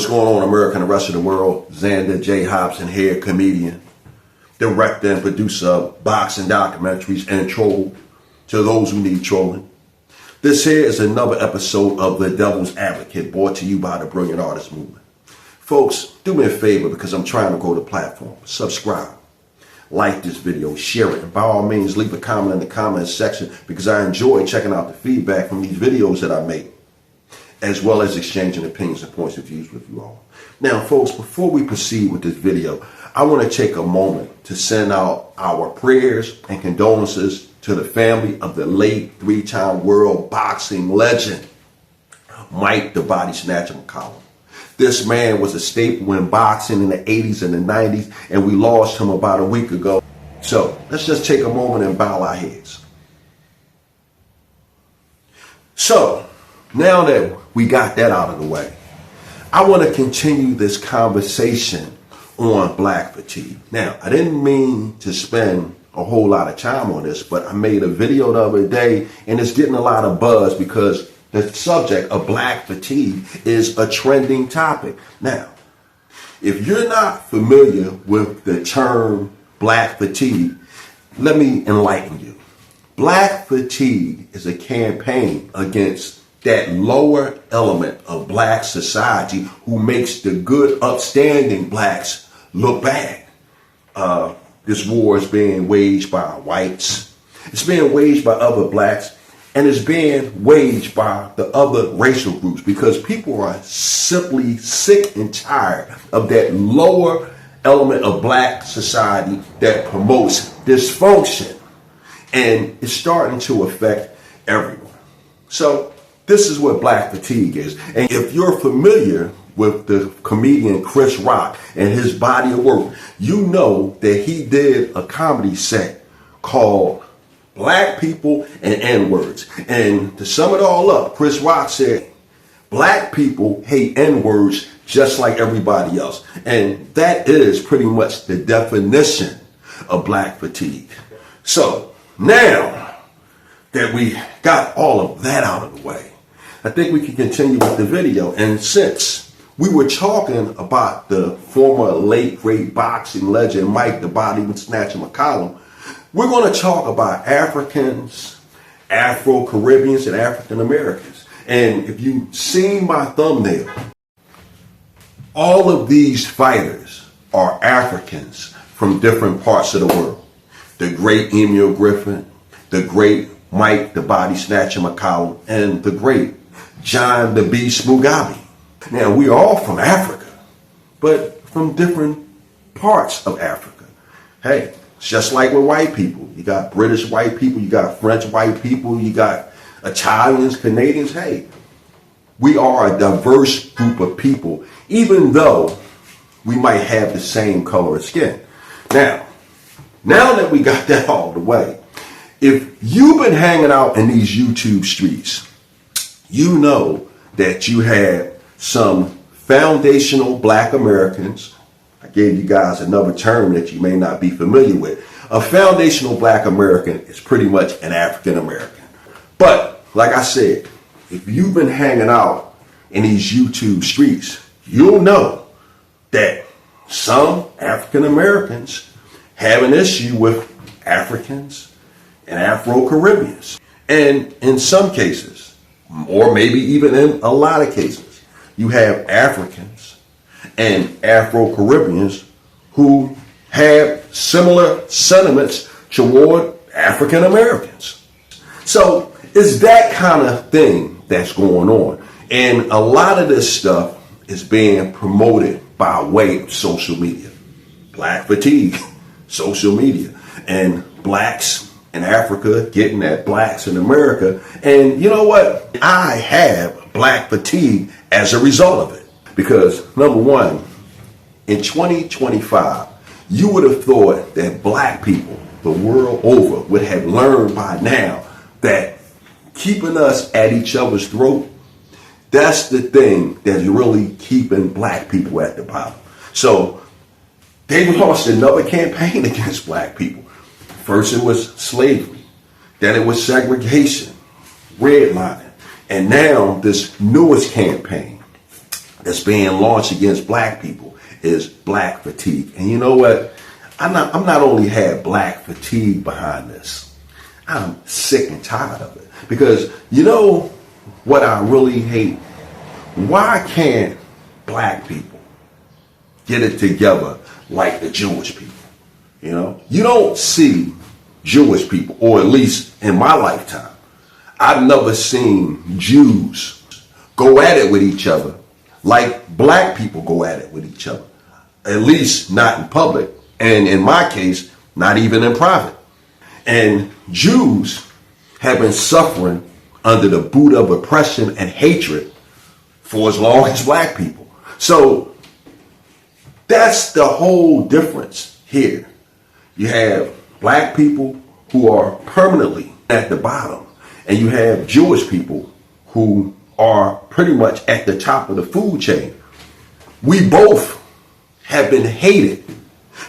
What's going on, America and the rest of the world? Xander J. Hobson here, comedian, director and producer of boxing documentaries and troll to those who need trolling. This here is another episode of The Devil's Advocate, brought to you by the Brilliant Artist Movement. Folks, do me a favor because I'm trying to grow the platform. Subscribe, like this video, share it, and by all means leave a comment in the comments section because I enjoy checking out the feedback from these videos that I make, as well as exchanging opinions and points of views with you all. Now, folks, before we proceed with this video, I want to take a moment to send out our prayers and condolences to the family of the late three-time world boxing legend, Mike the Body Snatcher McCollum. This man was a staple in boxing in the 80s and the 90s, and we lost him about a week ago. So let's just take a moment and bow our heads. So, now that we got that out of the way, I want to continue this conversation on black fatigue. Now, I didn't mean to spend a whole lot of time on this, but I made a video the other day and it's getting a lot of buzz because the subject of black fatigue is a trending topic. Now, if you're not familiar with the term black fatigue, let me enlighten you. Black fatigue is a campaign against that lower element of black society who makes the good, upstanding blacks look bad. This war is being waged by whites. It's being waged by other blacks, and it's being waged by the other racial groups because people are simply sick and tired of that lower element of black society that promotes dysfunction, and it's starting to affect everyone. So this is what black fatigue is. And if you're familiar with the comedian Chris Rock and his body of work, you know that he did a comedy set called Black People and N-Words. And to sum it all up, Chris Rock said, black people hate N-words just like everybody else. And that is pretty much the definition of black fatigue. So now that we got all of that out of the way, I think we can continue with the video. And since we were talking about the former late great boxing legend Mike the Body Snatcher McCollum, we're going to talk about Africans, Afro-Caribbeans, and African Americans. And if you've seen my thumbnail, all of these fighters are Africans from different parts of the world. The great Emil Griffin, the great Mike the Body Snatcher McCollum, and the great John the Beast Mugabe. Now, we're all from Africa, but from different parts of Africa. Hey, it's just like with white people. You got British white people, you got French white people, you got Italians, Canadians. Hey, we are a diverse group of people, even though we might have the same color of skin. Now that we got that all the way, if you've been hanging out in these YouTube streets, you know that you had some foundational black Americans. I gave you guys another term that you may not be familiar with. A foundational black American is pretty much an African American. But like I said, if you've been hanging out in these YouTube streets, you'll know that some African Americans have an issue with Africans and Afro-Caribbeans. And in some cases, or maybe even in a lot of cases, you have Africans and Afro-Caribbeans who have similar sentiments toward African Americans. So it's that kind of thing that's going on. And a lot of this stuff is being promoted by way of social media. Black fatigue, social media, and blacks in Africa getting at blacks in America. And you know what? I have black fatigue as a result of it. Because number one, in 2025, you would have thought that black people the world over would have learned by now that keeping us at each other's throat, that's the thing that's really keeping black people at the bottom. So they launched another campaign against black people. First it was slavery, then it was segregation, redlining, and now this newest campaign that's being launched against black people is black fatigue. And you know what? I'm not only had black fatigue behind this, I'm sick and tired of it. Because you know what I really hate? Why can't black people get it together like the Jewish people? You know, you don't see Jewish people, or at least in my lifetime, I've never seen Jews go at it with each other like black people go at it with each other. At least not in public. And in my case, not even in private. And Jews have been suffering under the boot of oppression and hatred for as long as black people. So that's the whole difference here. You have black people who are permanently at the bottom, and you have Jewish people who are pretty much at the top of the food chain. We both have been hated,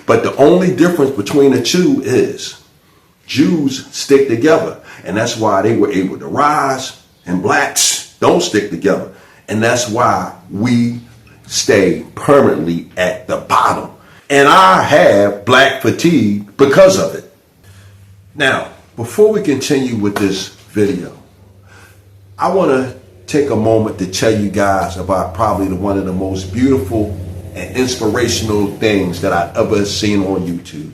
but the only difference between the two is Jews stick together, and that's why they were able to rise, and blacks don't stick together, and that's why we stay permanently at the bottom. And I have black fatigue because of it. Now, before we continue with this video, I want to take a moment to tell you guys about probably one of the most beautiful and inspirational things that I've ever seen on YouTube.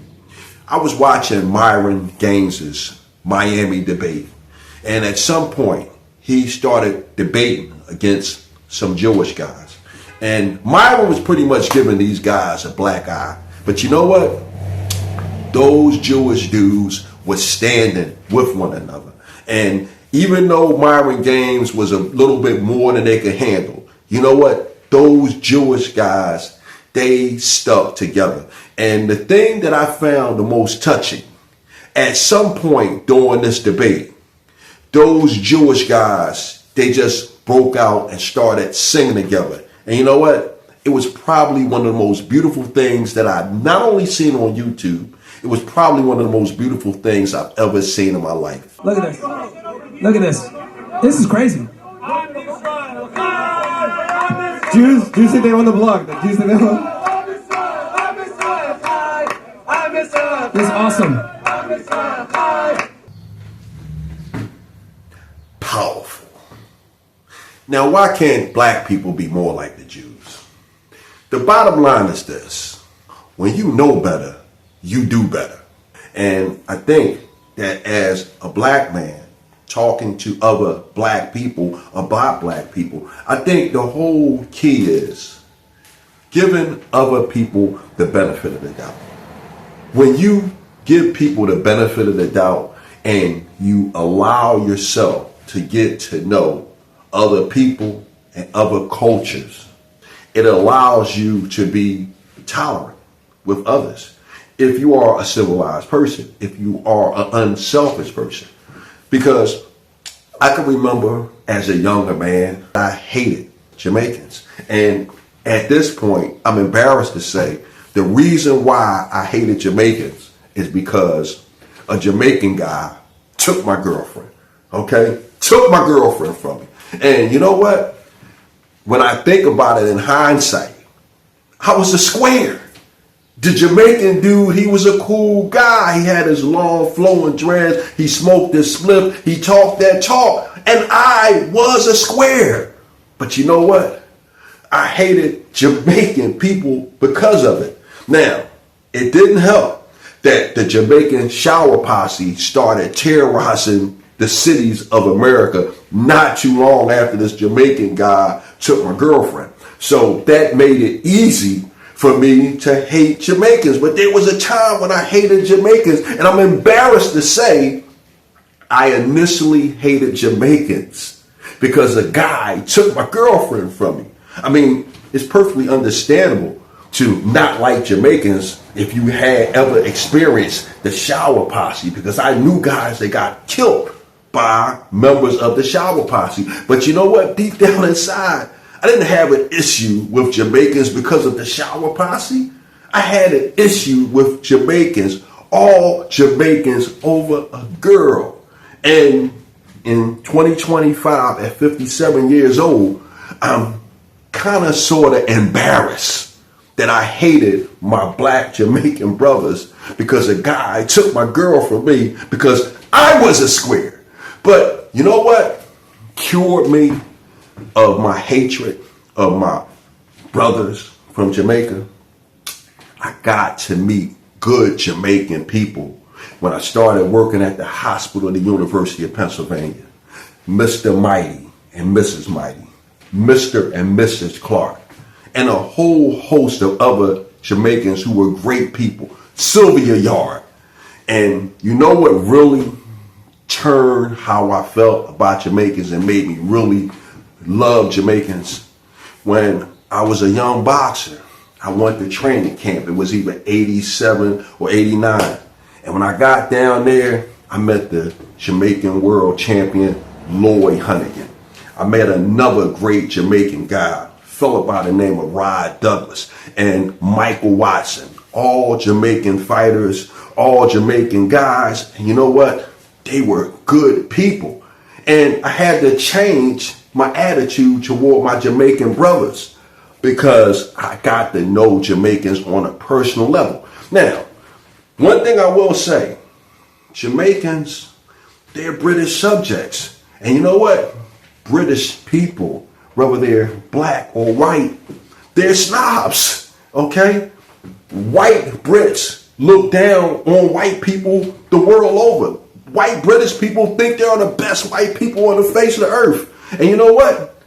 I was watching Myron Gaines's Miami debate, and at some point he started debating against some Jewish guys. And Myron was pretty much giving these guys a black eye. But you know what? Those Jewish dudes were standing with one another. And even though Myron Gaines was a little bit more than they could handle, you know what? Those Jewish guys, they stuck together. And the thing that I found the most touching, at some point during this debate, those Jewish guys, they just broke out and started singing together. And you know what? It was probably one of the most beautiful things that I've not only seen on YouTube, it was probably one of the most beautiful things I've ever seen in my life. Look at this. Look at this. This is crazy. Jews think they own the blog. Jews think they own. This is awesome. Powerful. Now, why can't black people be more like the Jews? The bottom line is this. When you know better, you do better. And I think that as a black man talking to other black people about black people, I think the whole key is giving other people the benefit of the doubt. When you give people the benefit of the doubt and you allow yourself to get to know other people and other cultures, it allows you to be tolerant with others. If you are a civilized person, if you are an unselfish person. Because I can remember as a younger man, I hated Jamaicans. And at this point, I'm embarrassed to say the reason why I hated Jamaicans is because a Jamaican guy took my girlfriend. Okay? Took my girlfriend from me. And you know what? When I think about it in hindsight, I was a square. The Jamaican dude, he was a cool guy. He had his long flowing dreads. He smoked his spliff. He talked that talk. And I was a square. But you know what? I hated Jamaican people because of it. Now, it didn't help that the Jamaican shower posse started terrorizing the cities of America not too long after this Jamaican guy took my girlfriend. So that made it easy for me to hate Jamaicans. But there was a time when I hated Jamaicans, and I'm embarrassed to say I initially hated Jamaicans because a guy took my girlfriend from me. I mean, it's perfectly understandable to not like Jamaicans if you had ever experienced the shower posse, because I knew guys that got killed by members of the shower posse. But you know what? Deep down inside, I didn't have an issue with Jamaicans because of the shower posse. I had an issue with Jamaicans, all Jamaicans over a girl. And in 2025, at 57 years old, I'm kind of sort of embarrassed that I hated my black Jamaican brothers because a guy took my girl from me because I was a square. But you know what cured me of my hatred of my brothers from Jamaica? I got to meet good Jamaican people when I started working at the hospital at the University of Pennsylvania. Mr. Mighty and Mrs. Mighty, Mr. and Mrs. Clark, and a whole host of other Jamaicans who were great people. Sylvia Yard. And you know what really turned how I felt about Jamaicans and made me really love Jamaicans? When I was a young boxer, I went to training camp. It was either 87 or 89. And when I got down there, I met the Jamaican world champion, Lloyd Hunnigan. I met another great Jamaican guy, a fellow by the name of Rod Douglas, and Michael Watson. All Jamaican fighters, all Jamaican guys. And you know what? They were good people. And I had to change my attitude toward my Jamaican brothers because I got to know Jamaicans on a personal level. Now, one thing I will say, Jamaicans, they're British subjects. And you know what? British people, whether they're black or white, they're snobs, okay? White Brits look down on white people the world over. White British people think they're the best white people on the face of the earth. And you know what?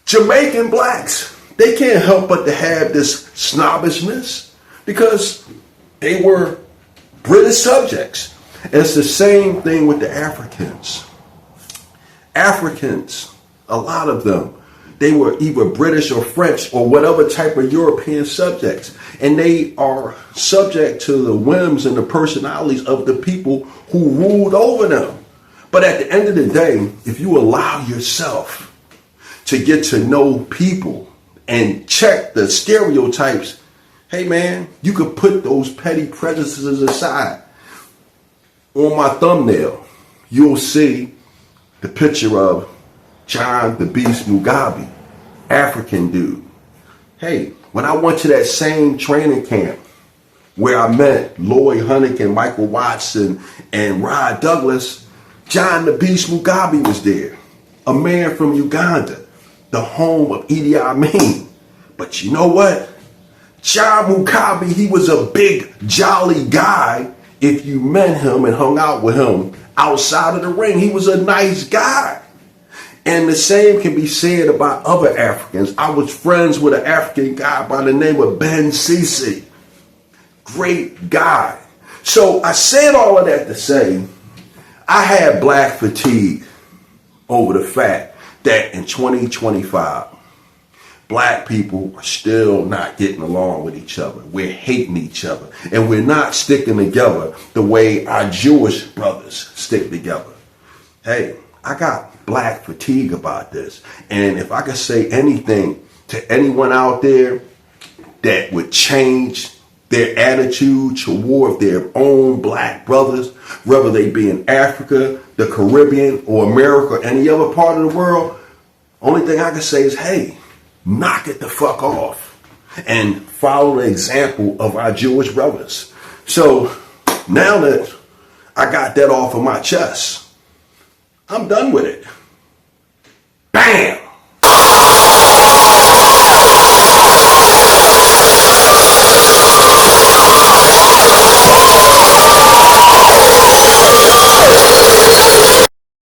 Jamaican blacks, they can't help but to have this snobbishness because they were British subjects. And it's the same thing with the Africans. Africans, a lot of them, they were either British or French or whatever type of European subjects. And they are subject to the whims and the personalities of the people who ruled over them. But at the end of the day, if you allow yourself to get to know people and check the stereotypes, hey man, you could put those petty prejudices aside. On my thumbnail, you'll see the picture of John the Beast Mugabe, African dude. Hey, when I went to that same training camp where I met Lloyd Hunnigan, Michael Watson, and Rod Douglas, John the Beast Mugabe was there, a man from Uganda, the home of Idi Amin. But you know what? John Mugabe, he was a big, jolly guy. If you met him and hung out with him outside of the ring, he was a nice guy. And the same can be said about other Africans. I was friends with an African guy by the name of Ben Sisi. Great guy. So I said all of that to say, I had black fatigue over the fact that in 2025, black people are still not getting along with each other. We're hating each other. And we're not sticking together the way our Jewish brothers stick together. Hey, I got black fatigue about this. And if I could say anything to anyone out there that would change their attitude toward their own black brothers, whether they be in Africa, the Caribbean, or America, or any other part of the world, only thing I can say is, hey, knock it the fuck off and follow the example of our Jewish brothers. So now that I got that off of my chest, I'm done with it. Bam!